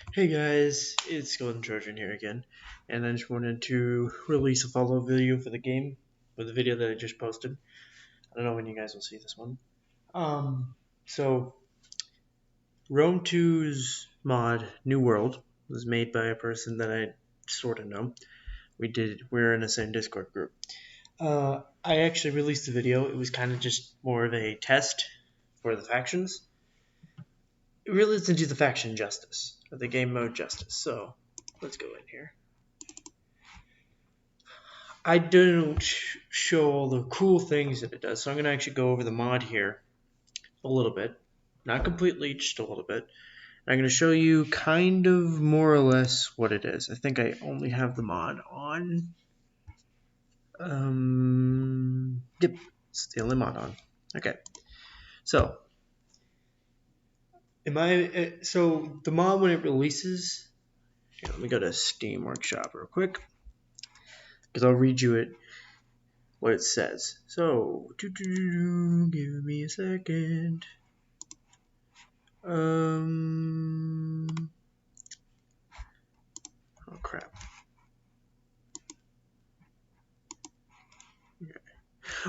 Hey guys, it's Golden Trojan here again, and I just wanted to release a follow-up video for the game, for the video that I just posted. I don't know when you guys will see this one. So Rome 2's mod, New World, was made by a person that I sort of know. We're in the same Discord group. I actually released the video. It was kind of just more of a test for the factions. It really doesn't do the faction justice, or the game mode justice, so let's go in here. I don't show all the cool things that it does, so I'm going to actually go over the mod here a little bit. Not completely, just a little bit. I'm going to show you kind of more or less what it is. I think I only have the mod on. Yep, it's the only mod on. Okay, so so the mod when it releases, here, let me go to Steam Workshop real quick, because I'll read you what it says. So, give me a second. Oh crap. Okay.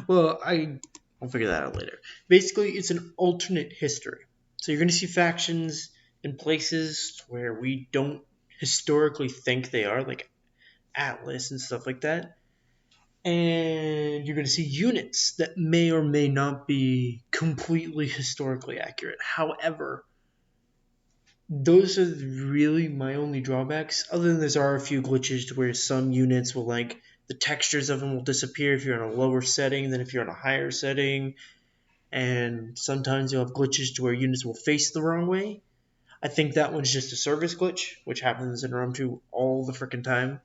Well, I'll figure that out later. Basically, it's an alternate history. So you're going to see factions in places where we don't historically think they are, like Atlas and stuff like that. And you're going to see units that may or may not be completely historically accurate. However, those are really my only drawbacks. Other than there are a few glitches to where some units will, like, the textures of them will disappear if you're in a lower setting than if you're in a higher setting. And sometimes you'll have glitches to where units will face the wrong way. I think that one's just a service glitch, which happens in Rome 2 all the freaking time.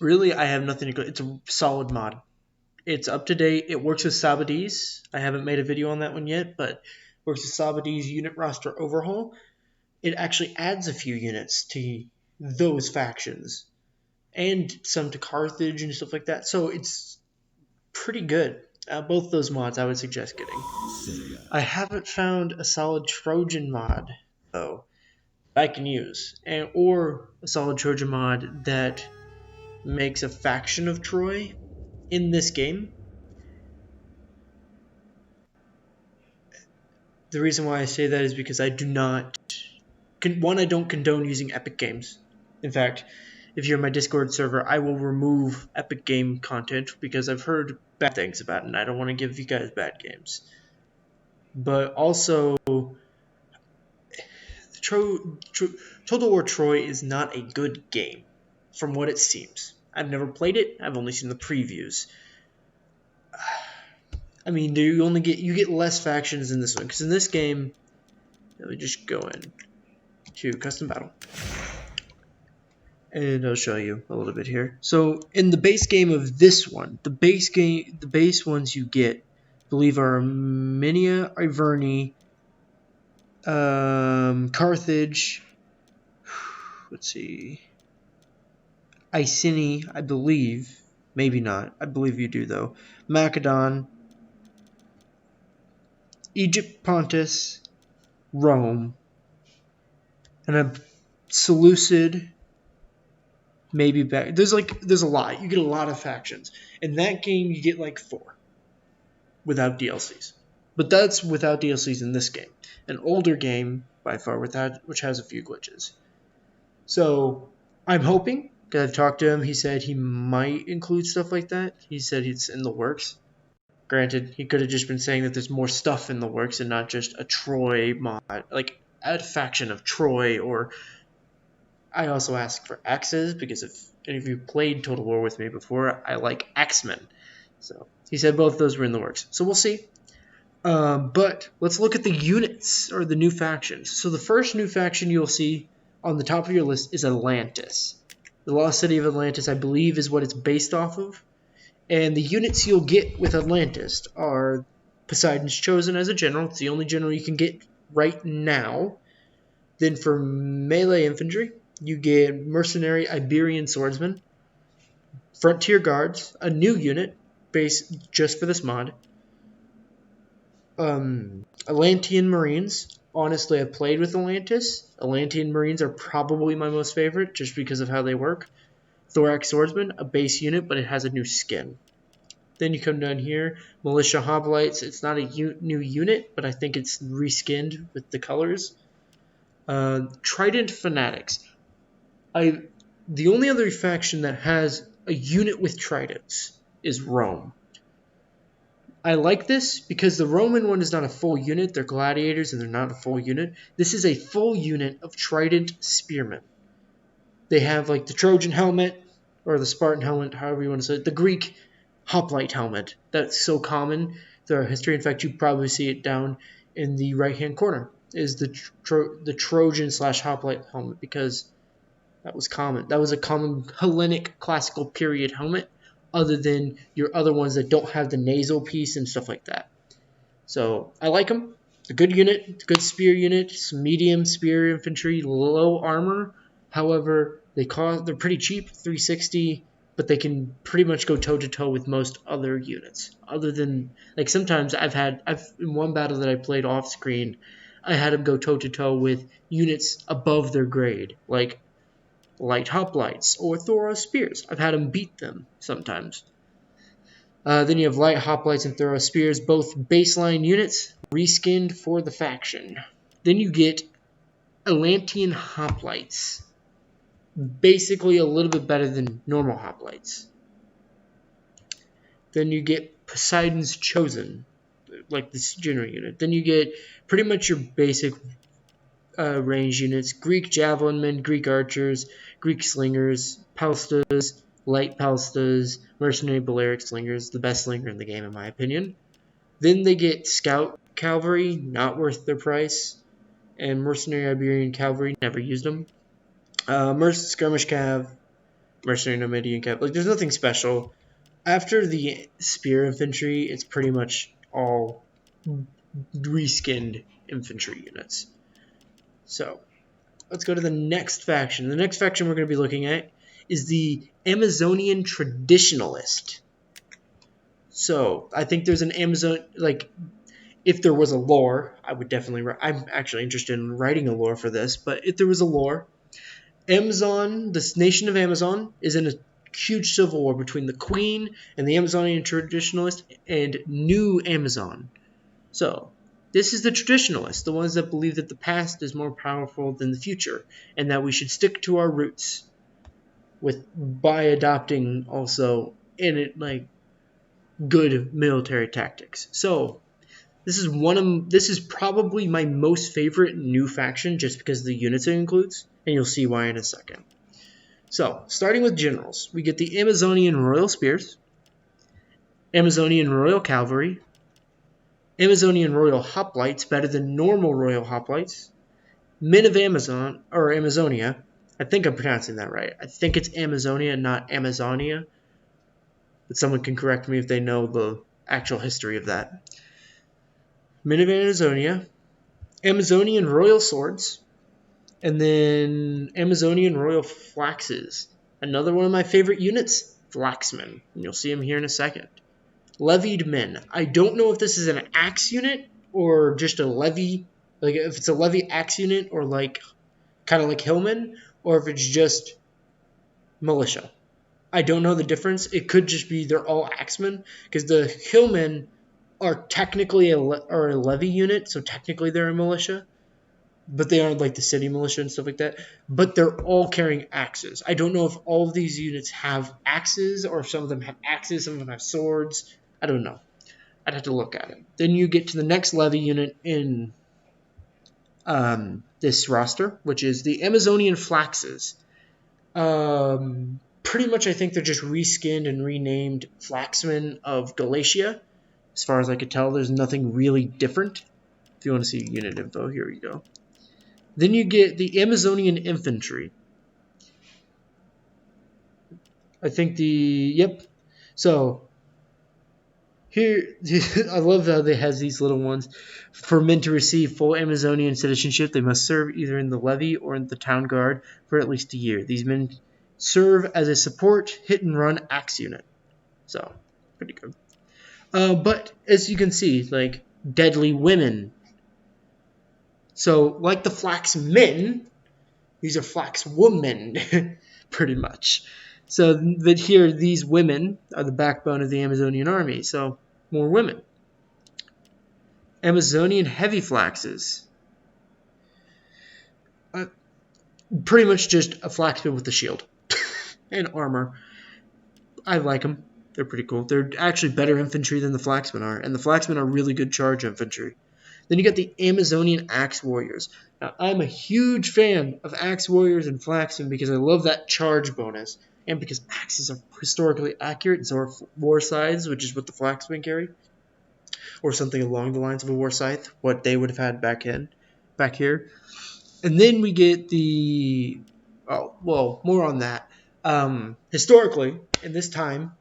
Really, I have nothing to go. It's a solid mod. It's up to date. It works with Sabadis. I haven't made a video on that one yet, but works with Sabadis unit roster overhaul. It actually adds a few units to those factions and some to Carthage and stuff like that. So it's pretty good. Both those mods I would suggest getting. I haven't found a solid Trojan mod though I can use, or a solid Trojan mod that makes a faction of Troy in this game. The reason why I say that is because I do not. I don't condone using Epic Games. In fact, if you're in my Discord server, I will remove Epic Game content because I've heard bad things about it, and I don't want to give you guys bad games. But also, Total War Troy is not a good game, from what it seems. I've never played it. I've only seen the previews. I mean, you get less factions in this one, because in this game, let me just go in to custom battle. And I'll show you a little bit here. So in the base game of this one, the base ones you get, I believe, are Armenia, Iverni, Carthage. Let's see, Iceni, I believe, maybe not. I believe you do though. Macedon, Egypt, Pontus, Rome, and a Seleucid. Maybe back. There's a lot. You get a lot of factions. In that game, you get like 4 without DLCs. But that's without DLCs in this game. An older game, by far, which has a few glitches. So I'm hoping, because I've talked to him, he said he might include stuff like that. He said it's in the works. Granted, he could have just been saying that there's more stuff in the works and not just a Troy mod, like a faction of Troy. Or I also asked for axes, because if any of you played Total War with me before, I like axemen. So he said both of those were in the works. So we'll see. But let's look at the units, or the new factions. So the first new faction you'll see on the top of your list is Atlantis. The Lost City of Atlantis, I believe, is what it's based off of. And the units you'll get with Atlantis are Poseidon's Chosen as a general. It's the only general you can get right now. Then for melee infantry, you get Mercenary Iberian Swordsmen, Frontier Guards, a new unit based just for this mod, Atlantean Marines, honestly, I've played with Atlantis. Atlantean Marines are probably my most favorite, just because of how they work. Thorax Swordsman, a base unit, but it has a new skin. Then you come down here, Militia Hoplites. It's not a new unit, but I think it's reskinned with the colors. Trident Fanatics. The only other faction that has a unit with tridents is Rome. I like this because the Roman one is not a full unit. They're gladiators and they're not a full unit. This is a full unit of trident spearmen. They have like the Trojan helmet or the Spartan helmet, however you want to say it. The Greek hoplite helmet. That's so common throughout history. In fact, you probably see it down in the right-hand corner is the Trojan/hoplite helmet because that was common. That was a common Hellenic classical period helmet, other than your other ones that don't have the nasal piece and stuff like that. So I like them. It's a good unit. It's a good spear unit. It's medium spear infantry, low armor. However, they're pretty cheap, $360, but they can pretty much go toe to toe with most other units. Other than like sometimes I've in one battle that I played off screen, I had them go toe to toe with units above their grade, like light hoplites or Thoros spears. I've had them beat them sometimes. Then you have light hoplites and Thoros spears, both baseline units, reskinned for the faction. Then you get Atlantean hoplites, basically a little bit better than normal hoplites. Then you get Poseidon's Chosen, like this general unit. Then you get pretty much your basic range units: Greek javelin men, Greek archers, Greek slingers, palstas, light palstas, mercenary Balearic slingers, the best slinger in the game in my opinion. Then they get scout cavalry, not worth their price, and mercenary Iberian cavalry, never used them. Skirmish cav, mercenary Numidian cav, like there's nothing special. After the spear infantry, it's pretty much all reskinned infantry units. So, let's go to the next faction. The next faction we're going to be looking at is the Amazonian Traditionalist. So, I think there's an Amazon, like, if there was a lore, I would definitely, I'm actually interested in writing a lore for this, but if there was a lore, Amazon, this nation of Amazon, is in a huge civil war between the Queen and the Amazonian Traditionalist and New Amazon. So, this is the traditionalists, the ones that believe that the past is more powerful than the future, and that we should stick to our roots by adopting also good military tactics. So this is probably my most favorite new faction just because of the units it includes, and you'll see why in a second. So, starting with generals, we get the Amazonian Royal Spears, Amazonian Royal Cavalry, Amazonian Royal Hoplites, better than normal Royal Hoplites, Men of Amazon, or Amazonia. I think I'm pronouncing that right. I think it's Amazonia, not Amazonia. But someone can correct me if they know the actual history of that. Men of Amazonia, Amazonian Royal Swords, and then Amazonian Royal Flaxes. Another one of my favorite units, Flaxmen. And you'll see them here in a second. Levied Men. I don't know if this is an axe unit or just a levy, like if it's a levy axe unit or like kind of like hillmen, or if it's just militia. I don't know the difference. It could just be they're all axemen because the hillmen are technically a levy unit, so technically they're a militia, but they aren't like the city militia and stuff like that. But they're all carrying axes. I don't know if all of these units have axes or if some of them have axes, some of them have swords. I don't know. I'd have to look at it. Then you get to the next levy unit in this roster, which is the Amazonian Flaxes. Pretty much I think they're just reskinned and renamed Flaxmen of Galatia. As far as I could tell, there's nothing really different. If you want to see unit info, here we go. Then you get the Amazonian Infantry. I think So, here, I love how they have these little ones. For men to receive full Amazonian citizenship, they must serve either in the levy or in the town guard for at least a year. These men serve as a support, hit-and-run axe unit. So, pretty good. But, as you can see, like, deadly women. So, like the Flaxmen, these are Flaxwomen, pretty much. So, but here, these women are the backbone of the Amazonian army. So, more women. Amazonian heavy flaxes. Pretty much just a flaxman with a shield and armor. I like them. They're pretty cool. They're actually better infantry than the Flaxmen are, and the Flaxmen are really good charge infantry. Then you got the Amazonian Axe Warriors. Now, I'm a huge fan of Axe Warriors and Flaxmen because I love that charge bonus, and because axes are historically accurate, and so are war scythes, which is what the Flaxmen carry, or something along the lines of a war scythe, what they would have had back here. And then we get the, more on that. Historically, in this time,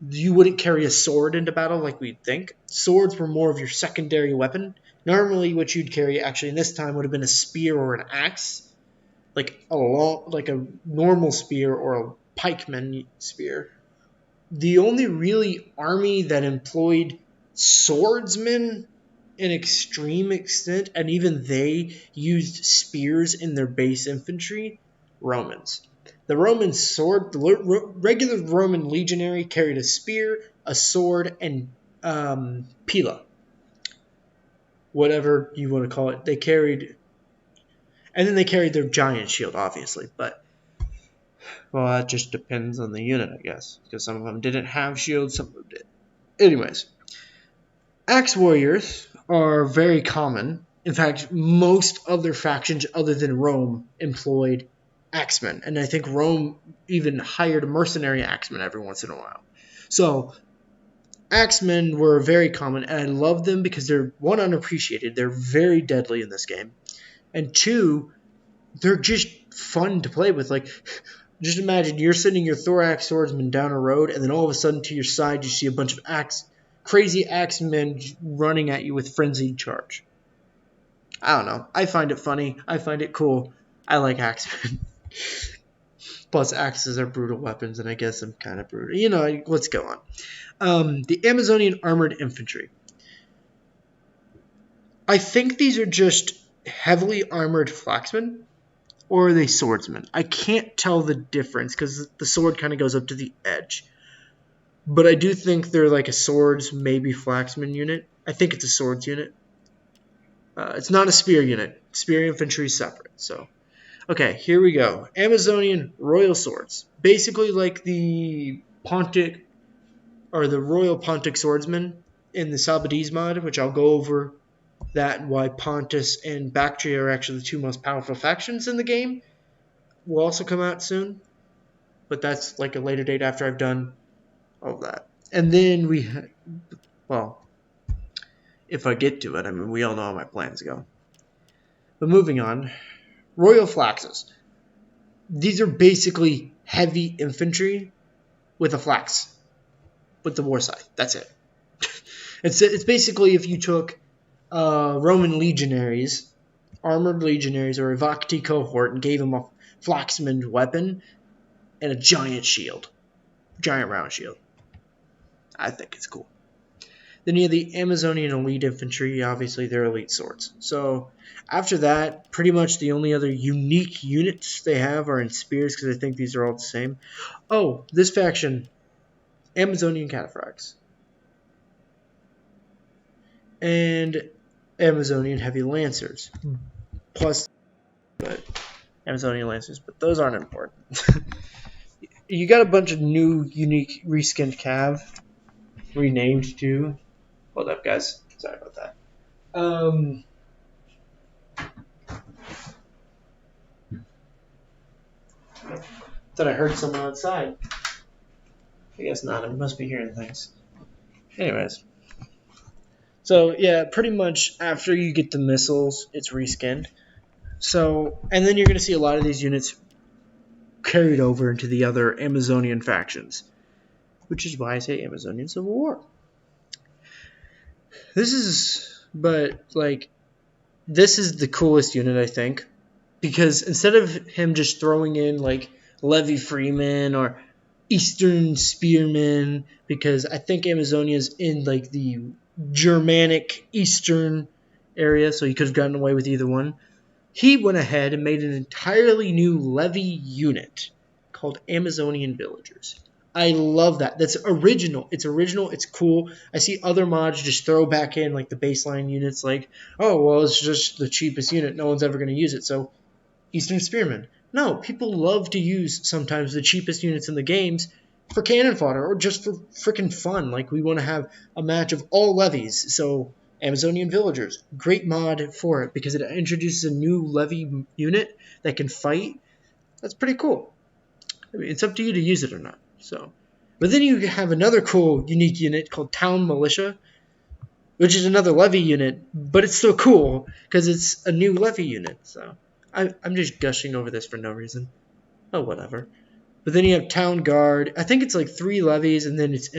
you wouldn't carry a sword into battle like we'd think. Swords were more of your secondary weapon. Normally, what you'd carry actually in this time would have been a spear or an axe, like a normal spear or a pikeman spear. The only really army that employed swordsmen an extreme extent, and even they used spears in their base infantry, Romans. The Roman sword, the regular Roman legionary carried a spear, a sword, and pila, whatever you want to call it. They carried, and then they carried their giant shield, obviously. But well, that just depends on the unit, I guess, because some of them didn't have shields, some of them did. Anyways, axe warriors are very common. In fact, most other factions other than Rome employed axemen, and I think Rome even hired a mercenary axeman every once in a while. So axemen were very common, and I love them because they're, one, unappreciated. They're very deadly in this game, and two, they're just fun to play with. Like, just imagine you're sending your thorax swordsman down a road, and then all of a sudden to your side you see a bunch of crazy axemen running at you with frenzied charge. I don't know. I find it funny. I find it cool. I like axemen. Plus, axes are brutal weapons, and I guess I'm kind of brutal. You know, let's go on. The Amazonian Armored Infantry. I think these are just heavily armored flaxmen, or are they swordsmen? I can't tell the difference because the sword kind of goes up to the edge. But I do think they're like a swords, maybe flaxman unit. I think it's a swords unit. It's not a spear unit. Spear infantry is separate. So, okay, here we go. Amazonian Royal Swords. Basically like the Pontic, or the Royal Pontic Swordsman in the Sabadese mod, which I'll go over that and why Pontus and Bactria are actually the two most powerful factions in the game. Will also come out soon. But that's like a later date after I've done all of that. And then if I get to it, I mean, we all know how my plans go. But moving on, Royal Flaxes. These are basically heavy infantry with a flax, with the war scythe. That's it. It's basically if you took Roman legionaries, armored legionaries, or a Vakti cohort and gave them a flaxman weapon and a giant shield, giant round shield. I think it's cool. Then you have the Amazonian elite infantry. Obviously, they're elite swords. So after that, pretty much the only other unique units they have are in spears, because I think these are all the same. Oh, this faction, Amazonian cataphracts. And Amazonian heavy lancers. Plus, Amazonian lancers, but those aren't important. You got a bunch of new, unique, reskinned cav. Renamed too. Hold up, guys. Sorry about that. Thought I heard someone outside. I guess not. I must be hearing things. Anyways. So, yeah, pretty much after you get the missiles, it's reskinned. So, and then you're going to see a lot of these units carried over into the other Amazonian factions. Which is why I say Amazonian Civil War. This is the coolest unit, I think. Because instead of him just throwing in, like, Levy Freeman or Eastern Spearmen, because I think Amazonia's in, like, the Germanic Eastern area, so he could have gotten away with either one. He went ahead and made an entirely new levy unit called Amazonian Villagers. I love that. That's original. It's original. It's cool. I see other mods just throw back in like the baseline units like, oh, well, it's just the cheapest unit. No one's ever going to use it. So Eastern Spearmen. No, people love to use sometimes the cheapest units in the games for cannon fodder or just for freaking fun. Like we want to have a match of all levies. So Amazonian Villagers, great mod for it because it introduces a new levy unit that can fight. That's pretty cool. I mean, it's up to you to use it or not. So, but then you have another cool, unique unit called Town Militia, which is another levy unit, but it's still cool because it's a new levy unit. So, I'm just gushing over this for no reason. Oh, whatever. But then you have Town Guard. I think it's like 3 levies, and then it's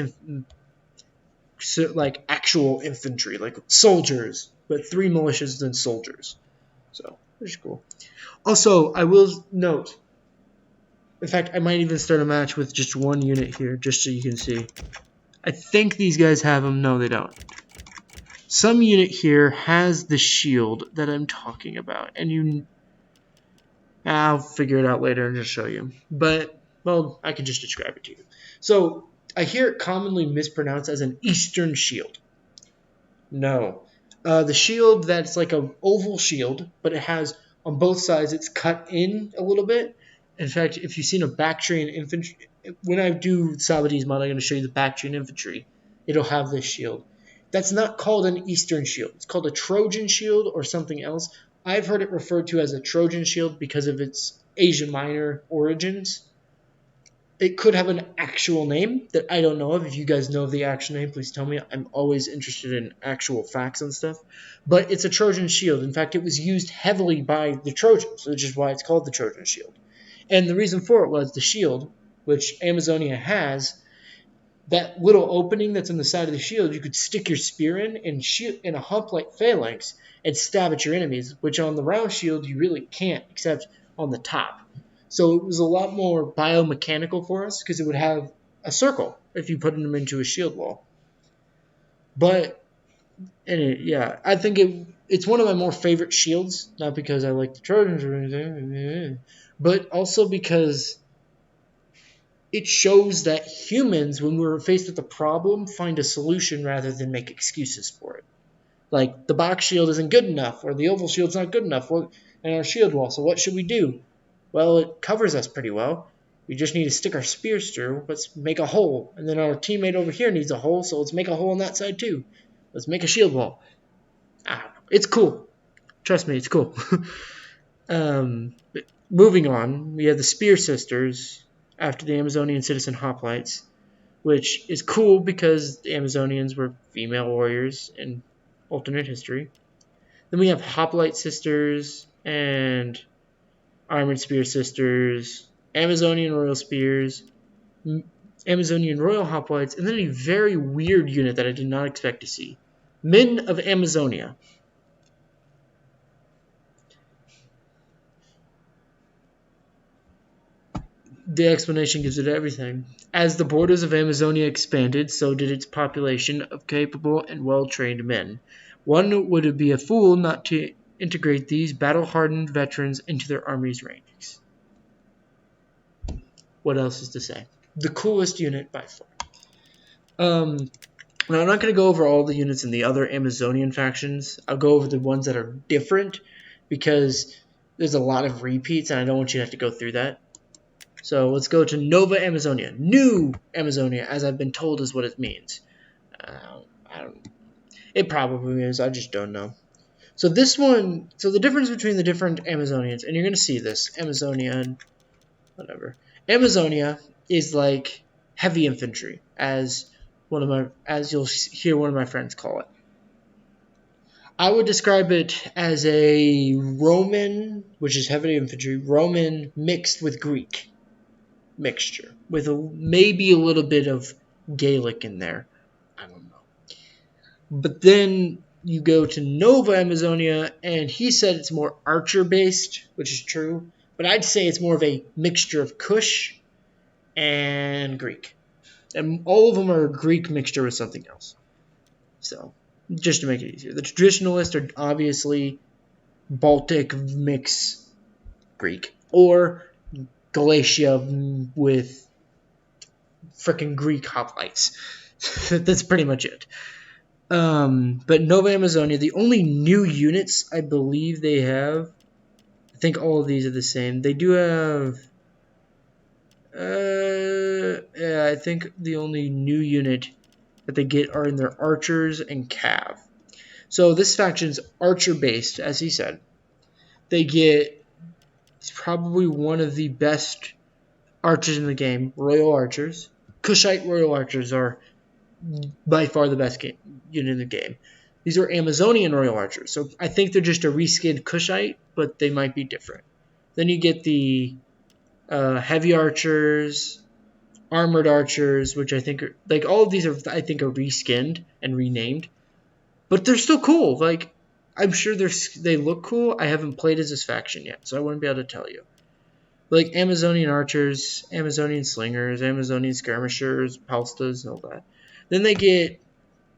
like actual infantry, like soldiers, but 3 militias than soldiers. So, which is cool. Also, I will note. In fact, I might even start a match with just 1 unit here, just so you can see. I think these guys have them. No, they don't. Some unit here has the shield that I'm talking about, and I'll figure it out later and just show you. But, well, I can just describe it to you. So, I hear it commonly mispronounced as an Eastern shield. No. The shield that's like an oval shield, but it has, on both sides, it's cut in a little bit. In fact, if you've seen a Bactrian infantry, when I do Sabadi's mod, I'm going to show you the Bactrian infantry. It'll have this shield. That's not called an Eastern shield. It's called a Trojan shield or something else. I've heard it referred to as a Trojan shield because of its Asia Minor origins. It could have an actual name that I don't know of. If you guys know of the actual name, please tell me. I'm always interested in actual facts and stuff. But it's a Trojan shield. In fact, it was used heavily by the Trojans, which is why it's called the Trojan shield. And the reason for it was the shield, which Amazonia has, that little opening that's on the side of the shield, you could stick your spear in and shoot in a hump-like phalanx and stab at your enemies, which on the round shield you really can't, except on the top. So it was a lot more biomechanical for us because it would have a circle if you put them into a shield wall. But, yeah, I think it's one of my more favorite shields, not because I like the Trojans or anything, but also because it shows that humans, when we're faced with a problem, find a solution rather than make excuses for it. Like, the box shield isn't good enough, or the oval shield's not good enough, and our shield wall, so what should we do? Well, it covers us pretty well. We just need to stick our spears through. Let's make a hole. And then our teammate over here needs a hole, so let's make a hole on that side too. Let's make a shield wall. It's cool. Trust me, it's cool. Moving on, we have the Spear Sisters after the Amazonian Citizen Hoplites, which is cool because the Amazonians were female warriors in alternate history. Then we have Hoplite Sisters and Armored Spear Sisters, Amazonian Royal Spears, Amazonian Royal Hoplites, and then a very weird unit that I did not expect to see. Men of Amazonia. The explanation gives it everything. As the borders of Amazonia expanded, so did its population of capable and well-trained men. One would be a fool not to integrate these battle-hardened veterans into their army's ranks. What else is to say? The coolest unit by far. Now, I'm not going to go over all the units in the other Amazonian factions. I'll go over the ones that are different because there's a lot of repeats and I don't want you to have to go through that. So let's go to Nova Amazonia. New Amazonia, as I've been told is what it means. It probably is. I just don't know. So this one, so the difference between the different Amazonians, and you're going to see this, Amazonia and whatever. Amazonia is like heavy infantry, as you'll hear one of my friends call it. I would describe it as a Roman, which is heavy infantry, Roman mixed with Greek mixture, with maybe a little bit of Gaelic in there. I don't know. But then you go to Nova Amazonia, and he said it's more archer-based, which is true. But I'd say it's more of a mixture of Kush and Greek. And all of them are a Greek mixture with something else. So, just to make it easier. The traditionalists are obviously Baltic mix Greek, or Galatia with freaking Greek hoplites. That's pretty much it. But Nova Amazonia, the only new units I believe they have, I think all of these are the same. They do have, yeah, I think the only new unit that they get are in their archers and cav. So this faction's archer based, as he said. They get probably one of the best archers in the game, Royal Archers. Kushite Royal Archers are by far the best unit in the game. These are Amazonian Royal Archers, so I think they're just a reskinned Kushite, but they might be different. Then you get the Heavy Archers, Armored Archers, which I think are, like, all of these are, I think, are reskinned and renamed, but they're still cool. Like, I'm sure they look cool. I haven't played as this faction yet, so I wouldn't be able to tell you. Like Amazonian Archers, Amazonian Slingers, Amazonian Skirmishers, Palstas, and all that. Then they get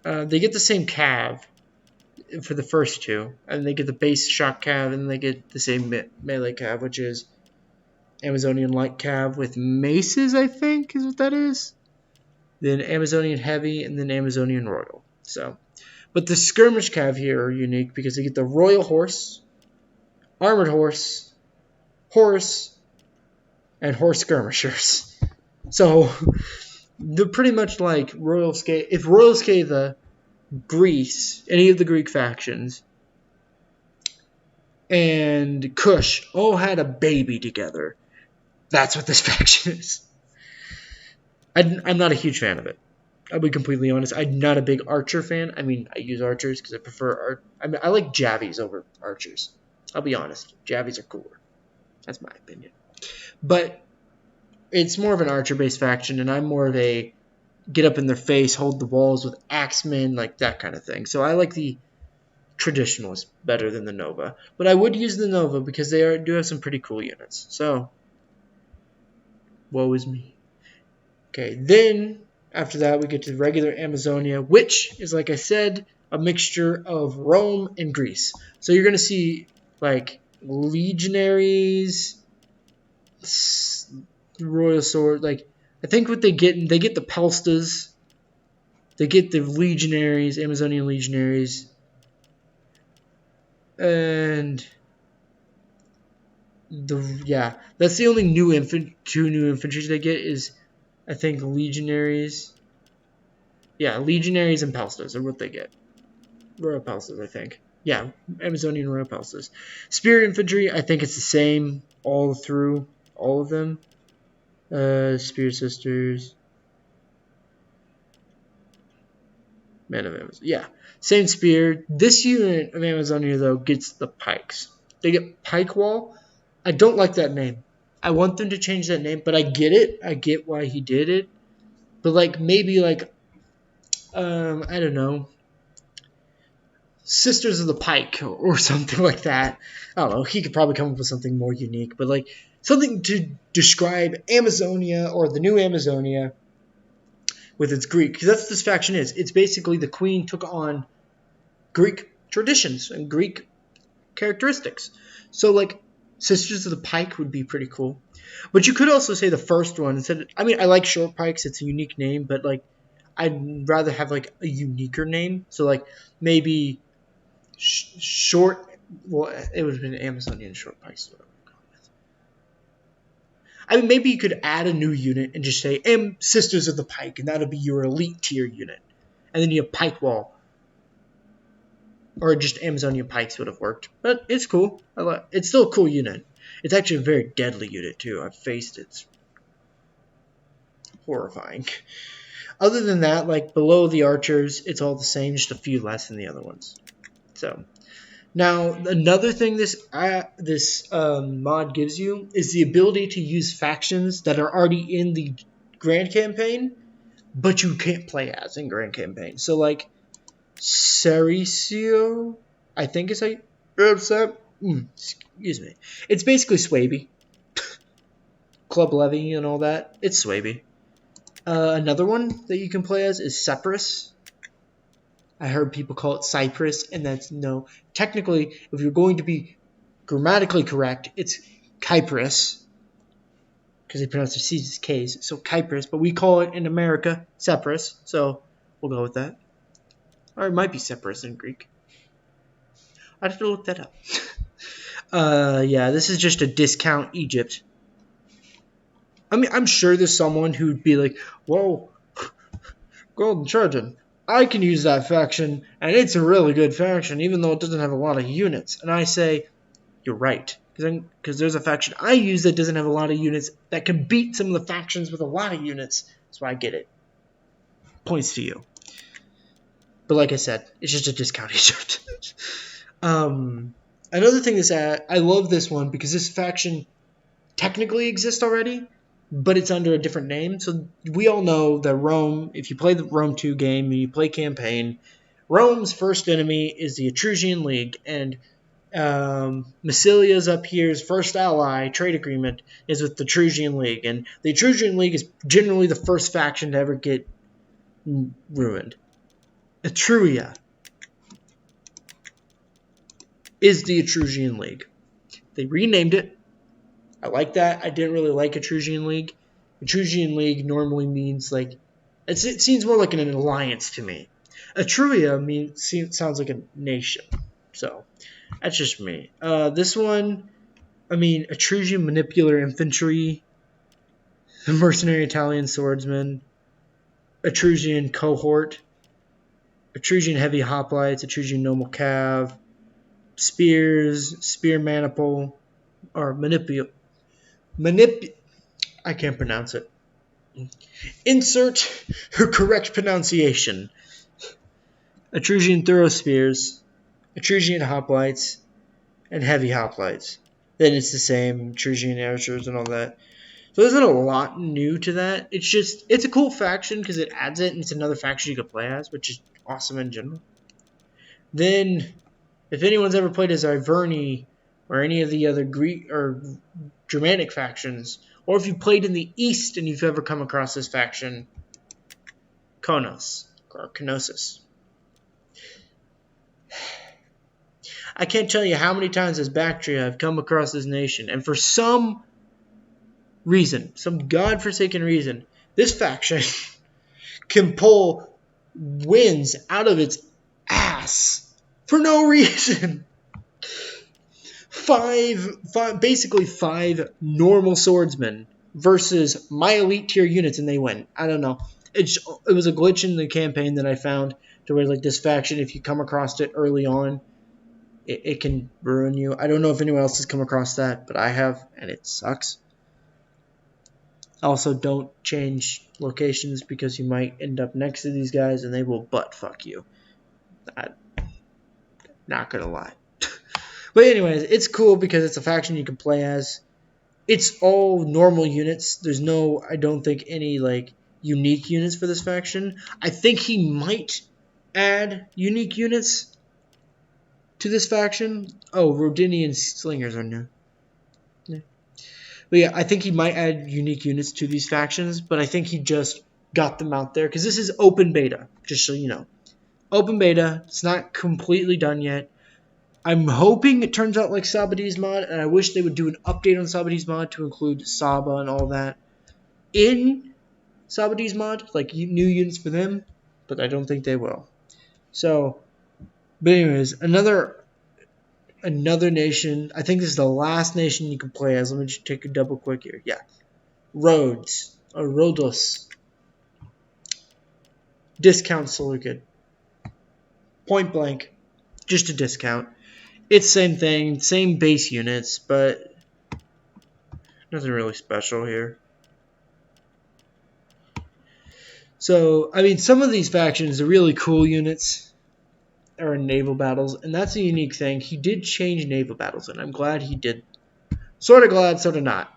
the same cav for the first two, and they get the base shock cav, and they get the same melee cav, which is Amazonian light cav with maces, I think is what that is. Then Amazonian heavy, and then Amazonian royal. So, but the skirmish cav here are unique because they get the royal horse, armored horse, and horse skirmishers. So they're pretty much like Royal Scathe. If Royal Scathe, Greece, any of the Greek factions, and Kush all had a baby together, that's what this faction is. I'm not a huge fan of it. I'll be completely honest. I'm not a big archer fan. I mean, I use archers because I prefer I like Javies over archers. I'll be honest. Javies are cooler. That's my opinion. But it's more of an archer-based faction, and I'm more of a get up in their face, hold the walls with axemen, like that kind of thing. So I like the traditionalists better than the Nova. But I would use the Nova because they do have some pretty cool units. So, woe is me. Okay, then after that we get to regular Amazonia, which is, like I said, a mixture of Rome and Greece. So you're going to see, like, legionaries, royal sword, like, I think what they get the Palstas, they get the legionaries, Amazonian legionaries, and that's the only two new infantry they get is, I think, legionaries. Yeah, legionaries and Palstas are what they get. Royal Palstas, I think. Yeah, Amazonian Royal Palstas. Spear infantry, I think it's the same all through all of them. Spear Sisters. Man of Amazon. Yeah, same spear. This unit of Amazonia, though, gets the pikes. They get Pike Wall. I don't like that name. I want them to change that name, but I get it. I get why he did it. But, like, maybe, like, I don't know, Sisters of the Pike or something like that. I don't know. He could probably come up with something more unique, but, like, something to describe Amazonia or the new Amazonia with its Greek, because that's what this faction is. It's basically the queen took on Greek traditions and Greek characteristics. So, like, Sisters of the Pike would be pretty cool. But you could also say the first one instead. I mean, I like Short Pikes. It's a unique name, but, like, I'd rather have, like, a uniquer name. So, like, maybe Short. Well, it would have been Amazonian Short Pikes. I mean, maybe you could add a new unit and just say Sisters of the Pike, and that'll be your elite tier unit. And then you have Pike Wall. Or just Amazonian Pikes would have worked. But it's cool. It's still a cool unit. It's actually a very deadly unit, too. I've faced it. It's horrifying. Other than that, like, below the archers, it's all the same, just a few less than the other ones. So, now, another thing this mod gives you is the ability to use factions that are already in the Grand Campaign, but you can't play as in Grand Campaign. So, like, Cericio, I think is how you pronounce that. Excuse me. It's basically Swaby. Club Levy and all that. It's Swaby. Another one that you can play as is Separus. I heard people call it Cyprus, and that's no. Technically, if you're going to be grammatically correct, it's Kyprus, because they pronounce their C's as K's, so Kyprus. But we call it in America Cyprus, so we'll go with that. Or it might be Cyprus in Greek. I'd have to look that up. Yeah, this is just a discount Egypt. I mean, I'm sure there's someone who'd be like, whoa, Golden Trojan, I can use that faction, and it's a really good faction, even though it doesn't have a lot of units. And I say, you're right. Because there's a faction I use that doesn't have a lot of units that can beat some of the factions with a lot of units. So I get it. Points to you. But like I said, it's just a discount Egypt. Another thing is that I love this one because this faction technically exists already, but it's under a different name. So we all know that Rome, if you play the Rome 2 game and you play campaign, Rome's first enemy is the Etruscan League, and Massilia's up here's first ally trade agreement is with the Etruscan League, and the Etruscan League is generally the first faction to ever get ruined. Etruria is the Etruscan League. They renamed it. I like that. I didn't really like Etruscan League. Etruscan League normally means like it seems more like an alliance to me. Etruria sounds like a nation. So that's just me. This one, I mean, Etruscan Manipular Infantry, Mercenary Italian Swordsman, Etruscan Cohort, Etruscan Heavy Hoplites, Etruscan Noble Cav, Spears, Spear Maniple, or I can't pronounce it. Insert her correct pronunciation. Etruscan Thorough Spears, Etruscan Hoplites, and Heavy Hoplites. Then it's the same Etruscan Archers and all that. So there's not a lot new to that. It's a cool faction because it adds it, and it's another faction you can play as, which is awesome in general. Then, if anyone's ever played as Iverni or any of the other Greek or Germanic factions, or if you played in the East and you've ever come across this faction, Kenosis. I can't tell you how many times as Bactria I've come across this nation, and for some reason, some godforsaken reason, this faction can pull wins out of its ass for no reason. Basically five normal swordsmen versus my elite tier units, and they win. I don't know. It was a glitch in the campaign that I found to where like this faction, if you come across it early on, it can ruin you. I don't know if anyone else has come across that, but I have, and it sucks. Also, don't change locations because you might end up next to these guys and they will butt fuck you. I'm not gonna lie. But anyways, it's cool because it's a faction you can play as. It's all normal units. There's no, I don't think, any like unique units for this faction. I think he might add unique units to this faction. Oh, Rhodinian Slingers are new. Yeah. But yeah, I think he might add unique units to these factions, but I think he just got them out there because this is open beta, just so you know. Open beta. It's not completely done yet. I'm hoping it turns out like Sabadi's mod, and I wish they would do an update on Sabadi's mod to include Saba and all that in Sabadi's mod, like new units for them, but I don't think they will. So, but anyways, another nation. I think this is the last nation you can play as. Let me just take a double quick here. Yeah, Rhodes or Rhodos. Discount Seleucid. Point blank, just a discount. It's same thing, same base units, but nothing really special here. So, I mean, some of these factions are really cool units are in naval battles, and that's a unique thing. He did change naval battles, and I'm glad he did. Sort of glad, sort of not.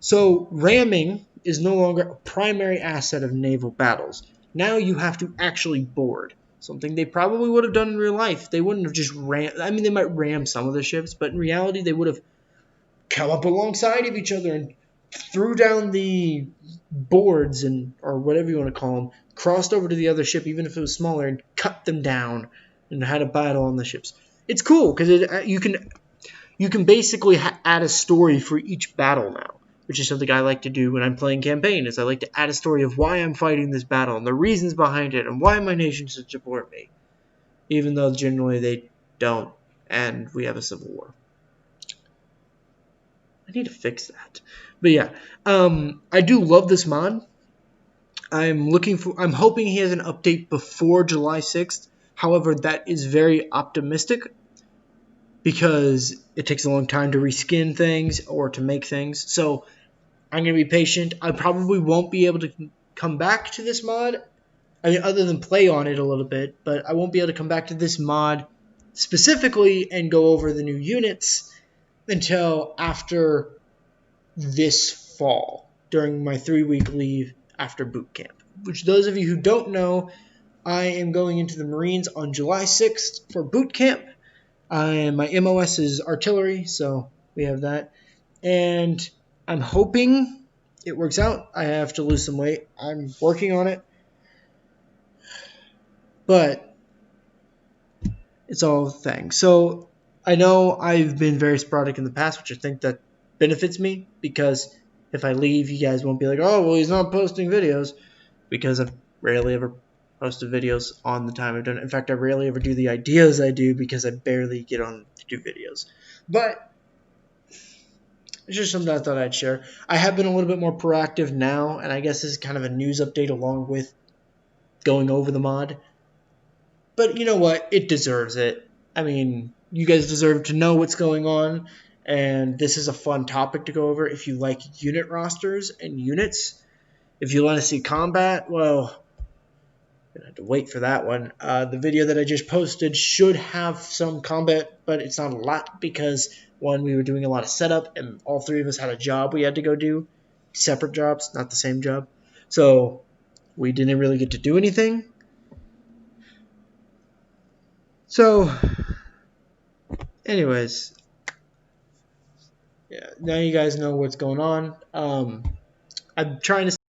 So, ramming is no longer a primary asset of naval battles. Now you have to actually board. Something they probably would have done in real life. They wouldn't have just rammed. I mean, they might ram some of the ships, but in reality, they would have come up alongside of each other and threw down the boards or whatever you want to call them crossed over to the other ship, even if it was smaller, and cut them down and had a battle on the ships. It's cool because you can basically add a story for each battle now, which is something I like to do when I'm playing campaign. Is I like to add a story of why I'm fighting this battle and the reasons behind it and why my nation should support me, even though generally they don't, and we have a civil war. I need to fix that. But yeah, I do love this mod. I'm hoping he has an update before July 6th. However, that is very optimistic because it takes a long time to reskin things or to make things. So I'm going to be patient. I probably won't be able to come back to this mod. I mean, other than play on it a little bit, but I won't be able to come back to this mod specifically and go over the new units until after this fall during my 3-week leave after boot camp. Which, those of you who don't know, I am going into the Marines on July 6th for boot camp. My MOS is artillery, so we have that. And I'm hoping it works out. I have to lose some weight. I'm working on it. But it's all a thing. So I know I've been very sporadic in the past, which I think that benefits me because if I leave, you guys won't be like, oh, well, he's not posting videos, because I've rarely ever posted videos on the time I've done it. In fact, I rarely ever do the ideas I do because I barely get on to do videos. But it's just something I thought I'd share. I have been a little bit more proactive now, and I guess this is kind of a news update along with going over the mod. But you know what? It deserves it. I mean, you guys deserve to know what's going on, and this is a fun topic to go over. If you like unit rosters and units, if you want to see combat, well, you're going to have to wait for that one. The video that I just posted should have some combat, but it's not a lot because, one, we were doing a lot of setup, and all three of us had a job we had to go do. Separate jobs, not the same job. So we didn't really get to do anything. So, anyways, yeah, now you guys know what's going on. I'm trying to